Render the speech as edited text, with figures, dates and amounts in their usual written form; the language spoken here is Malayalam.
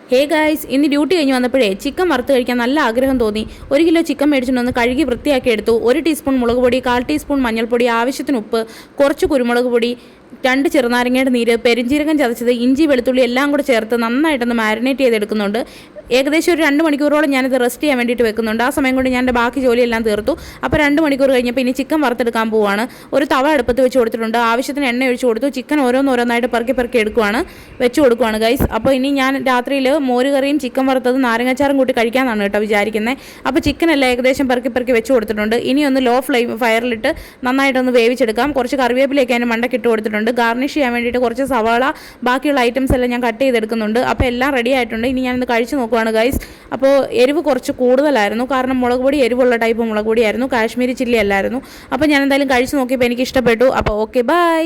ഹേ ഗായ്സ്, ഇന്ന് ഡ്യൂട്ടി കഴിഞ്ഞ് വന്നപ്പോഴേ ചിക്കൻ വറുത്ത് കഴിക്കാൻ നല്ല ആഗ്രഹം തോന്നി. 1 കിലോ ചിക്കൻ മേടിച്ചിട്ടൊന്ന് കഴുകി വൃത്തിയാക്കി എടുത്തു. 1 ടീസ്പൂൺ മുളക് പൊടി, 1/4 ടീസ്പൂൺ മഞ്ഞൾപ്പൊടി, ആവശ്യത്തിന് ഉപ്പ്, കുറച്ച് കുരുമുളക് പൊടി, 2 ചെറുനാരങ്ങയുടെ നീര്, പെരിഞ്ജീരകം ചതച്ചത്, ഇഞ്ചി വെളുത്തുള്ളി എല്ലാം കൂടെ ചേർത്ത് നന്നായിട്ടൊന്ന് മാരിനേറ്റ് ചെയ്തെടുക്കുന്നുണ്ട്. ഏകദേശം ഒരു 2 മണിക്കൂറോളം ഞാനിത് റെസ്റ്റ് ചെയ്യാൻ വേണ്ടിയിട്ട് വെക്കുന്നുണ്ട്. ആ സമയം കൊണ്ട് ഞാൻ എൻ്റെ ബാക്കി ജോലിയെല്ലാം തീർത്തു. അപ്പോൾ 2 മണിക്കൂർ കഴിഞ്ഞപ്പോൾ ഇനി ചിക്കൻ വറുത്തെടുക്കാൻ പോവുകയാണ്. ഒരു തവ അടുപ്പത്ത് വെച്ച് കൊടുത്തിട്ടുണ്ട്. ആവശ്യത്തിന് എണ്ണ ഒഴിച്ച് കൊടുത്തു. ചിക്കൻ ഓരോന്നോരോന്നായിട്ട് പെറുക്കി വെച്ച് കൊടുക്കുകയാണ് ഗൈസ്. അപ്പോൾ ഇനി ഞാൻ രാത്രിയിൽ മോരുകറിയും ചിക്കൻ വറുത്തതും നാരങ്ങാച്ചാറും കൂട്ടി കഴിക്കാമെന്നാണ് കേട്ടോ വിചാരിക്കുന്നത്. അപ്പോൾ ചിക്കനെല്ലാം ഏകദേശം പെറുക്കി വെച്ച് കൊടുത്തിട്ടുണ്ട്. ഇനി ഒന്ന് ലോ ഫയറിലിട്ട് നന്നായിട്ടൊന്ന് വേവിച്ചെടുക്കാം. കുറച്ച് കറിവേപ്പിലേക്ക് അതിന് മണ്ടക്കിട്ട് കൊടുത്തിട്ടുണ്ട്. ഗാർണിഷ് ചെയ്യാൻ വേണ്ടിയിട്ട് കുറച്ച് സവാള, ബാക്കിയുള്ള ഐറ്റംസ് എല്ലാം ഞാൻ കട്ട് ചെയ്തെടുക്കുന്നുണ്ട്. അപ്പോൾ എല്ലാം റെഡി ആയിട്ടുണ്ട്. ഇനി ഞാനൊന്ന് കഴിച്ച് നോക്കുവാണ് ഗൈസ്. അപ്പോൾ എരിവ് കുറച്ച് കൂടുതലായിരുന്നു, കാരണം മുളക് പൊടി എരിവുള്ള ടൈപ്പ് മുളക് പൊടിയായിരുന്നു, കാശ്മീരി ചില്ലി അല്ലായിരുന്നു. അപ്പോൾ ഞാൻ എന്തായാലും കഴിച്ച് നോക്കിയപ്പോൾ എനിക്ക് ഇഷ്ടപ്പെട്ടു. അപ്പോൾ ഓക്കെ, ബൈ.